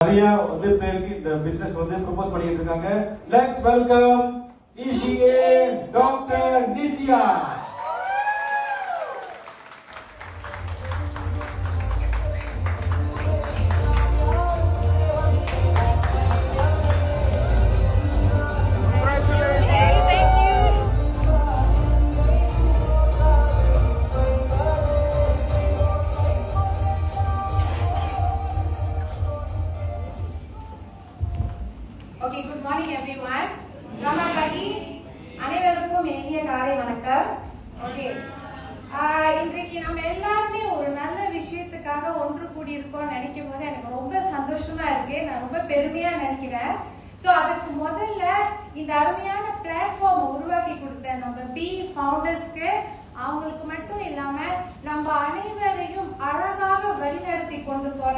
நிறைய வந்து பேருக்கு இந்த பிசினஸ் வந்து ப்ரோபோஸ் பண்ணிட்டு இருக்காங்க. Let's welcome ECA doctor Nithya. Okay, good morning everyone. Ramadani, அனைவருக்கும் இனிய காலை வணக்கம். Okay. இன்றைக்கு நம்ம எல்லாருமே ஒரு நல்ல விஷயத்துக்காக ஒன்று கூடி இருக்கோம் நினைக்கும் போது எனக்கு ரொம்ப சந்தோஷமா இருக்கு. நான் ரொம்ப பெருமையா நினைக்கிறேன். ஸோ அதுக்கு முதல்ல இந்த அருமையான பிளாட்ஃபார்ம் உருவாக்கி கொடுத்த நம்ம பி ஃபவுண்டர்ஸ்க்கு அவங்களுக்கு மட்டும் இல்லாம நம்ம அனைவரையும் அழகாக வழிநடத்தி கொண்டு போற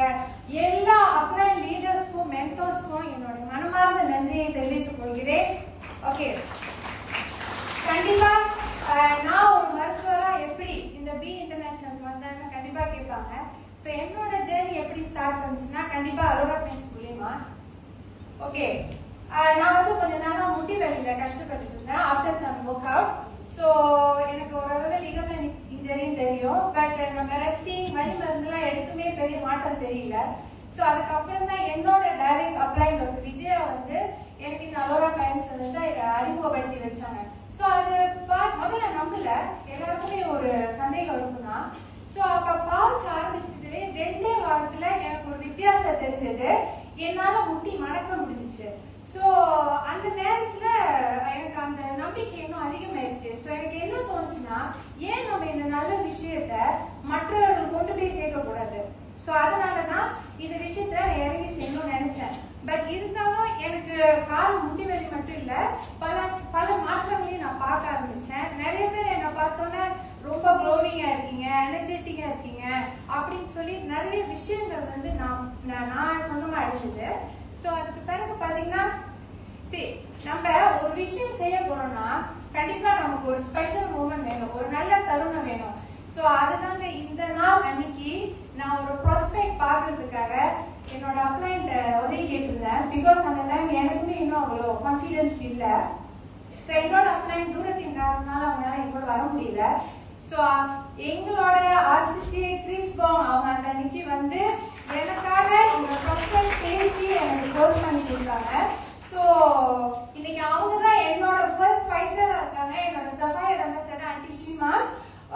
எல்லா அப்ளை லீடர்ஸ்க்கும் மென்டோர்ஸ்க்கும் என்னுடைய மனமார்ந்த நன்றியை தெரிவித்துக் கொள்கிறேன். ஓகே, கண்டிப்பா நான் ஒரு மருத்துவரா எப்படி இந்த பி இன்டர்நேஷனல் வந்தாங்க கண்டிப்பா கேட்பாங்க. ஸோ என்னோட ஜேர்னி எப்படி ஸ்டார்ட் பண்ணுச்சுன்னா கண்டிப்பா அரோரா பெயின்ஸ் மூலியமா. ஓகே, நான் வந்து கொஞ்ச நாளா முட்டி வலியில கஷ்டப்பட்டு இருந்தேன் after some workout. So எனக்கு ஓரளவு லிகமெண்ட் இன்ஜரின்னு தெரியும், பட் நம்ம ரெஸ்டிங் வலி மருந்துலாம் எடுத்துமே பெரிய மாற்றம் தெரியல. ஸோ அதுக்கப்புறம் தான் என்னோட டைரக்ட் அப்ளை டாக்டர் விஜயா வந்து எனக்கு இந்த அலோரா பெயின்ஸ் வந்து அறிமுகப்படுத்தி வச்சாங்க. ஸோ அது முதல்ல நம்பல, எல்லாருக்குமே ஒரு சந்தேகம் இருக்குன்னா. ஸோ அப்போ பால்ஸ் ஆரம்பிச்சதுலே 2 வாரத்துல எனக்கு ஒரு வித்தியாசம் தெரிஞ்சது, என்னால முட்டி மடக்க முடிஞ்சிச்சு. ஸோ அந்த நேரத்துல எனக்கு அந்த நம்பிக்கை இன்னும் அதிகமாயிருச்சு. ஸோ எனக்கு என்ன தோணுச்சுன்னா, ஏன் நம்ம இந்த நல்ல விஷயத்த மற்றவர்கள் கொண்டு போய் சேர்க்கக்கூடாது. ஸோ அதனாலதான் இந்த விஷயத்த நான் இறங்கி செய்யணும்னு நினைச்சேன். பட் இருந்தாலும் எனக்கு கால் முட்டி வலி மட்டும் இல்ல, பல மாற்றங்களையும் நான் பார்க்க ஆரம்பிச்சேன். நிறைய பேர் என்னை பார்த்தோன்னே ரொம்ப க்ளோவிங்கா இருக்கீங்க, எனர்ஜெட்டிக்கா இருக்கீங்க அப்படின்னு சொல்லி நிறைய விஷயங்கள் வந்து நான் சொந்தமா அடைஞ்சது. ஸோ அதுக்கு பிறகு பாத்தீங்கன்னா, சரி நம்ம ஒரு விஷயம் செய்ய போறோம்னா கண்டிப்பா நமக்கு ஒரு ஸ்பெஷல் மூமெண்ட் வேணும், ஒரு நல்ல தருணம் வேணும். ஸோ அதுதாங்க இந்த நாள் அன்னைக்கு நான் ஒரு ப்ராஸ்பெக்ட் பார்க்கறதுக்காக என்னோட அப்ளைண்ட் உதவி கேட்டிருந்தேன். பிகாஸ் அந்த டைம் எனக்குமே இன்னும் அவ்வளோ கான்ஃபிடன்ஸ் இல்லை. ஸோ என்னோட அப்ளைண்ட் தூரத்தின் காரணனால அவங்களால எங்களோட வர முடியல. ஸோ எங்களோட RCCA கிறிஸ்பாங் அவங்க அந்த அன்னைக்கு வந்து எனக்காக இந்த ப்ராஸ்பெக்ட் பேசி எனக்கு க்ளோஸ் பண்ணி கொடுத்தாங்க. ஸோ இன்னைக்கு அவங்க தான் என்னோட ஃபர்ஸ்ட் ஃபைட்டரா இருக்காங்க, என்னோட sapphire ambassador aunty Shima.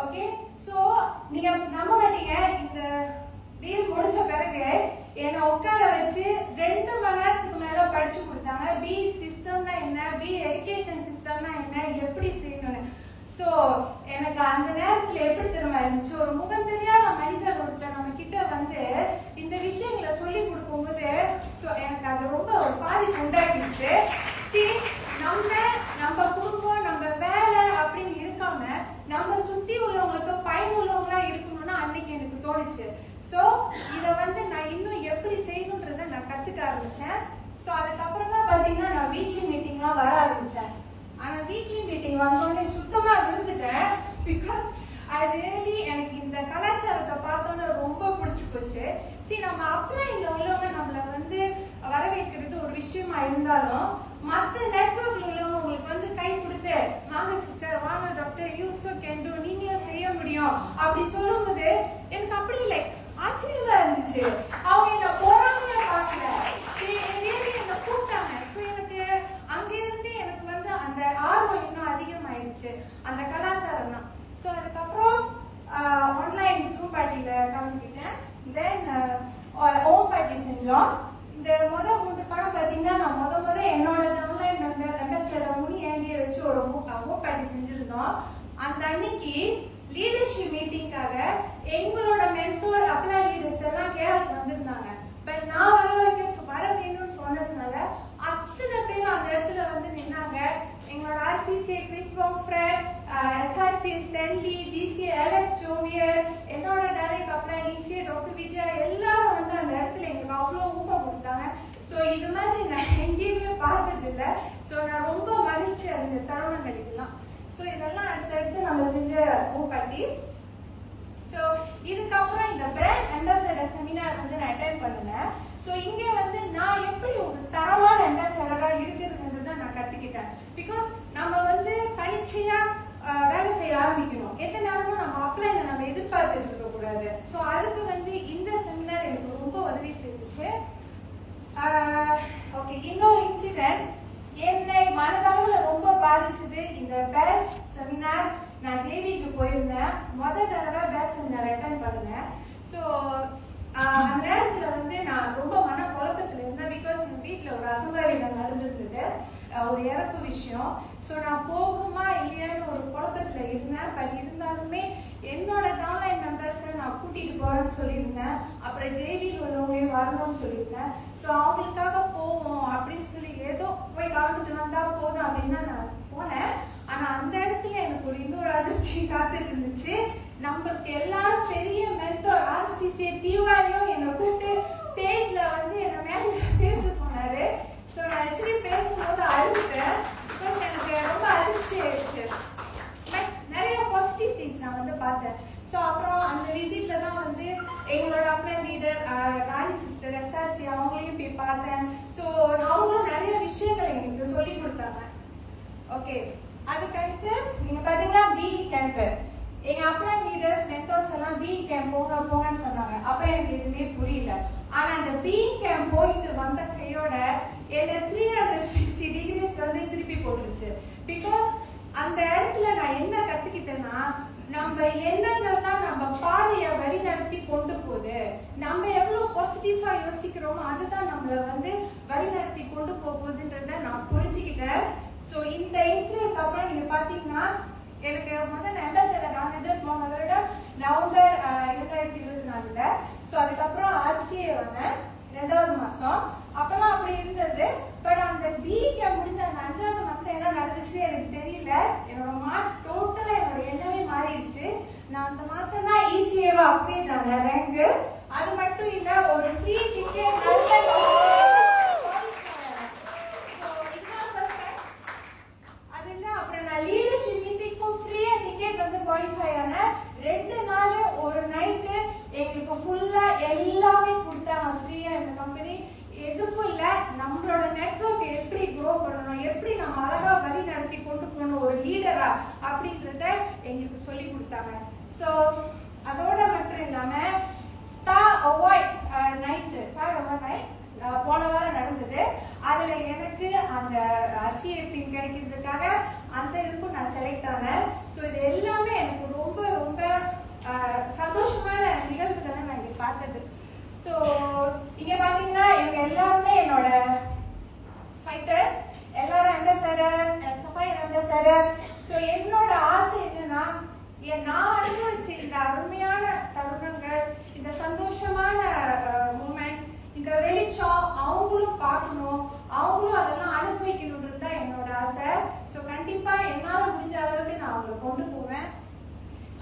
Okay, so நீங்க நம்ப மாட்டீங்க, இந்த டீல் முடிச்ச பிறகு என்னை உட்கார வச்சு 2 மணி நேரத்துக்கு மேல படிச்சு கொடுத்தாங்க. பி சிஸ்டம்னா என்ன, பி எஜுகேஷன் சிஸ்டம்னா என்ன, எப்படி செய்யணும்னு. ஸோ எனக்கு அந்த நேரத்துல எப்படி தெரியுமா இருந்துச்சு, ஒரு முகம் தெரியாத மனிதர் ஒருத்தர் நம்ம கிட்ட வந்து இந்த விஷயங்களை சொல்லி கொடுக்கும்போது எனக்கு அது ரொம்ப ஒரு பாதிப்பு உண்டாக்கிடுச்சு. சரி, நம்ம குடும்பம் நம்ம வேலை அப்படின்னு இருக்காம நம்ம சுத்தி உள்ளவங்களுக்கு பயனுள்ளவங்களா இருக்கணும்னு அன்னைக்கு எனக்கு தோணுச்சு. ஸோ இதை வந்து நான் இன்னும் எப்படி செய்யணுன்றத நான் கத்துக்க ஆரம்பிச்சேன். ஸோ அதுக்கப்புறம் தான் பாத்தீங்கன்னா நான் வீக்லி மீட்டிங்லாம் வர ஆரம்பிச்சேன். ஆனா வீக்லி மீட்டிங் வந்தோடனே சுத்தமா விழுந்துட்டேன். பிகாஸ் அது ரியலி எனக்கு இந்த கலாச்சாரத்தை பார்த்தோன்னே ரொம்ப பிடிச்சி போச்சு. சரி, நம்ம அப்ளைன்ல உள்ளவங்க நம்மளை வந்து வரவேற்கிறது ஒரு விஷயமா இருந்தாலும் மற்ற நெட்வொர்க்ல உள்ளவங்க உங்களுக்கு வந்து கை கொடுத்து வாங்க சிஸ்டர், வாங்க doctor, you so can to, நீங்களும் செய்ய முடியும் அப்படி சொல்லும்போது எனக்கு அப்படி இல்லை, ஆச்சரியமா இருந்துச்சு. அவங்க என்ன போறாங்க பார்க்கல, என்ன கூப்பிட்டாங்க. ஸோ எனக்கு அங்கிருந்து எனக்கு வந்து அந்த ஆர்வம் இன்னும் அதிகமாயிருச்சு, அந்த கலாச்சாரம் தான். ஸோ அதுக்கப்புறம் ஆன்லைன் ஜூம் பார்ட்டியில கலந்துக்கிட்டேன். தென் ஹோம் பார்ட்டி செஞ்சோம். இந்த 3 படம் பார்த்தீங்கன்னா நான் முத என்னோட ஆன்லைன் மெம்பர்ஸ்ல முனி ஏண்டியை வச்சு ஒரு ஹோம் பார்ட்டி செஞ்சிருந்தோம். அந்த அன்னைக்கு லீடர்ஷிப் மீட்டிங்காக எங்களோட மென்டோர் அப்ளை லீடர்ஸ் எல்லாம் கேரளுக்கு வந்திருந்தாங்க. பட் நான் வர வேணும்னு சொன்னதுனால அத்தனை பேர் அந்த இடத்துல வந்து நின்னாங்க. எங்களோட RCCA கிறிஸ்பாங் friend, SRCA Stanley, DCA Alex Xavier, என்னோட direct apply ECA doctor Vijaya எல்லாரும் வந்து அந்த இடத்துல எங்களுக்கு அவ்வளோ ஊக்கம் கொடுத்தாங்க. ஸோ இது மாதிரி நான் எங்கேயுமே பார்த்தது இல்லை. ஸோ நான் ரொம்ப மகிழ்ச்சி அந்த தருணங்கள் இதெல்லாம். ஸோ இதெல்லாம் அடுத்தடுத்து நம்ம செஞ்ச ஹோம் பார்ட்டிஸ். ஸோ இதுக்கப்புறம் இந்த பிராண்ட் அம்பாசடர் செமினார் வந்து நான் அட்டென்ட் பண்ணினேன். ஸோ இங்கே வந்து எப்படி ஒரு தரமான அம்பாசடரா இருக்கிறதுன்றதை நான் கத்துக்கிட்டேன். பிகாஸ் நம்ம வந்து தனிச்சையா வேலை செய்ய ஆரம்பிக்கணும். எந்த நேரமும் நம்ம அப்ளைல நம்ம எதிர்பார்த்துட்டு இருக்க கூடாது. ஸோ அதுக்கு வந்து இந்த செமினார் எனக்கு ரொம்ப உதவி செய்துச்சு. ஓகே, இன்னொரு இன்சிடென்ட் என்னை மனதளவுல ரொம்ப பாதிச்சது. இந்த பெஸ்ட் செமினார் நான் ஜேவிக்கு போயிருந்தேன். முதல் தடவை பெஸ்ட் செமினார் அட்டென்ட் பண்ணேன். ஸோ அந்த நேரத்துல வந்து நான் ரொம்ப மன குழப்பத்துல இருந்தேன். பிகாஸ் எங்க வீட்டுல ஒரு அசம்பாவிதம் நடந்திருந்தது, ஒரு இறப்பு விஷயம். ஸோ நான் போகணுமா இல்லையான்னு ஒரு குழப்பத்துல இருந்தேன். பட் இருந்தாலுமே என்னோட ஆன்லைன் மெம்பர்ஸை நான் கூட்டிட்டு போறேன்னு சொல்லியிருந்தேன். அப்புறம் ஜேவியில் உள்ளவங்களையும் வரணும்னு சொல்லியிருந்தேன். ஸோ அவங்களுக்காக போவோம் அப்படின்னு சொல்லி ஏதோ போய் கலந்துட்டு வந்தா போதும் அப்படின்னு தான் நான் போனேன். ஆனா அந்த இடத்துல எனக்கு ஒரு இன்னொரு அதிர்ச்சி காத்துட்டு இருந்துச்சு. நம்மளுக்கு எல்லாரும் பெரிய மென்டோர் RCC தீவாரியும் என்னை கூப்பிட்டு ஸ்டேஜ்ல வந்து என்ன மேல பேச சொன்னாரு. ஸோ நான் ஆக்சுவலி பேசும்போது அழுதுட்டேன். பிகாஸ் எனக்கு ரொம்ப அதிர்ச்சி ஆயிடுச்சு. நிறைய பாசிட்டிவ் திங்ஸ் நான் வந்து பார்த்தேன். ஸோ அப்புறம் அந்த விசிட்ல தான் வந்து எங்களோட அப்ளைன் லீடர் ராணி சிஸ்டர் SRC அவங்களையும் போய் பார்த்தேன். ஸோ அவங்களும் நிறைய விஷயங்கள் எங்களுக்கு சொல்லி கொடுத்தாங்க. ஓகே, அதுக்கடுத்து நீங்க பாத்தீங்கன்னா BE கேம்ப். எங்க அப்ளைன் லீடர்ஸ் மென்டோர்ஸ் எல்லாம் BE கேம்ப் போங்கன்னு சொன்னாங்க. அப்ப எனக்கு எதுவுமே புரியல. ஆனா அந்த BE கேம்ப் போயிட்டு வந்த கையோட என்ன 360 டிகிரிஸ் வந்து திருப்பி போட்டுருச்சு. பிகாஸ் அந்த இடத்துல நான் என்ன கத்துக்கிட்டேன்னா, நம்ம எண்ணங்கள் தான் நம்ம பாதையை வழி நடத்தி கொண்டு போகுது. நம்ம எவ்வளவு பாசிட்டிவா யோசிக்கிறோமோ அதுதான் நம்மள வந்து வழி நடத்தி கொண்டு போகுதுன்றத நான் புரிஞ்சுக்கிட்டேன். ஸோ இந்த இன்சிடென்ட்க்கு அப்புறம் நீங்க பாத்தீங்கன்னா எனக்கு முதல் அம்பாசடர் ஆனது போன வருடம் நவம்பர் 2024. ஸோ அதுக்கப்புறம் RCA வந்தேன் 2வது மாசம். அப்பெல்லாம் அப்படி இருந்தது. பட் அந்த BE கேம்ப் முடிஞ்ச அந்த 5வது மாசம் என்ன நடந்துச்சு எனக்கு தெரியல. என்னோட டோட்டலா என்னோட எண்ணமே மாறிடுச்சு. நான் அந்த மாசம் தான் ECA-வா அப்டேட் ஆன ரேங்க். அது மட்டும் இல்ல, ஒரு ஃப்ரீ டிக்கெட் அது இல்ல. அப்புறம் நான் லீடர்ஷிப் மீட்டிங்க்கும் ஃப்ரீயா டிக்கெட் வந்து குவாலிஃபை ஆனேன். 2 நாள் ஒரு நைட்டு எங்களுக்கு ஃபுல்லா எல்லாமே கொடுத்தாங்க ஃப்ரீயா. இந்த கம்பெனி எதுக்கும் இல்ல, நம்மளோட நெட்வொர்க் எப்படி க்ரோ பண்ணணும், எப்படி நம்ம அழகா வழி நடத்தி கொண்டு போகணும் ஒரு லீடரா அப்படின்றத எங்களுக்கு சொல்லி கொடுத்தாங்க. ஸோ அதோட மட்டும் இல்லாம ஸ்டார் அவார்ட் நைட் போன வாரம் நடந்தது. அதுல எனக்கு அந்த RCA பின் கிடைக்கிறதுக்காக அந்த இதுக்கும் நான் செலக்ட் ஆனேன். ஸோ இது எல்லாமே எனக்கு ரொம்ப ரொம்ப சந்தோஷமான நிகழ்வுகளை நான் இங்க பார்த்தது. ஸோ இங்க பாத்தீங்கன்னா இவங்க எல்லாருமே என்னோட ஃபைட்டர்ஸ், எல்லாரும் அம்பாசடர், சஃபயர் அம்பாசடர். ஸோ என்னோட ஆசை என்னன்னா, நான் அனுபவிச்ச இந்த அருமையான தருணங்கள், இந்த சந்தோஷமான மூமெண்ட்ஸ், இந்த வெளிச்சம் அவங்களும் பார்க்கணும், அவங்களும் அதெல்லாம் அனுபவிக்கணும்ன்றது தான் என்னோட ஆசை. ஸோ கண்டிப்பா என்னால முடிஞ்ச அளவுக்கு நான் அவங்களை கொண்டு போவேன்.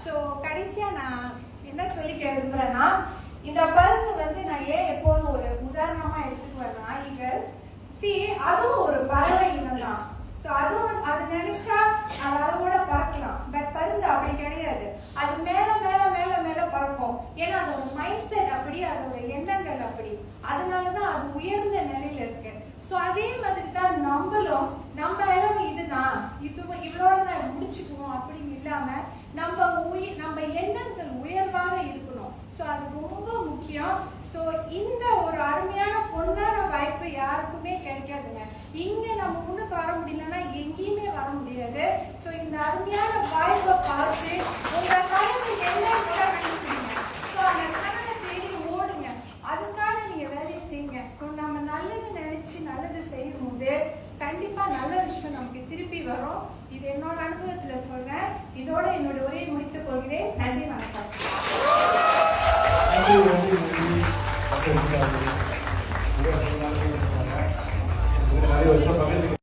ஸோ கடைசியா நான் என்ன சொல்லிக்க விரும்புறேன்னா, இந்த பருந்து வந்து நான் ஏன் எப்போதும் ஒரு உதாரணமா எடுத்துக்குவேன்னா, அதுவும் ஒரு பறவை இனம் தான். ஸோ அதுவும் அது நினைச்சா அது அதோட பறக்கலாம். பட் பருந்து அப்படி கிடையாது. அது மேல மேல மேல மேல பறக்கும். ஏன்னா அதோட மைண்ட் செட் அப்படி, அதோட எண்ணங்கள் அப்படி. அதனாலதான் அது உயர்ந்த நிலையில இருக்கு. ஸோ அதே மாதிரி தான் நம்மளும் நம்ம அளவு இதுதான், இவரோட தான் முடிச்சுக்கணும் அப்படின்னு இல்லாம நம்ம எண்ணங்கள் உயர்வாக இருக்கணும். ஸோ அது ரொம்ப முக்கியம். ஸோ இந்த ஒரு அருமையான பொன்னான வாய்ப்பு யாருக்குமே கிடைக்காதுங்க. இங்க நம்ம முன்னுக்கு வர முடியலன்னா எங்கேயுமே வர முடியாது. ஸோ இந்த அருமையான வாய்ப்பை பார்த்து உங்க கனவு என்ன கூட கண்டுபிடிங்க. ஸோ அந்த கனவை தேடி ஓடுங்க, அதுக்காக நீங்க வேலையை செய்யுங்க. ஸோ நம்ம நல்லது நினைச்சு நல்லது செய்யும் போது கண்டிப்பா நல்ல விஷயம் நமக்கு திருப்பி வரும். இது என்னோட அனுபவத்துல சொல்றேன். இதோட என்னோட உரையை முடித்துக் கொள்கிறேன். நன்றி, வணக்கம். நிறைய வருஷம்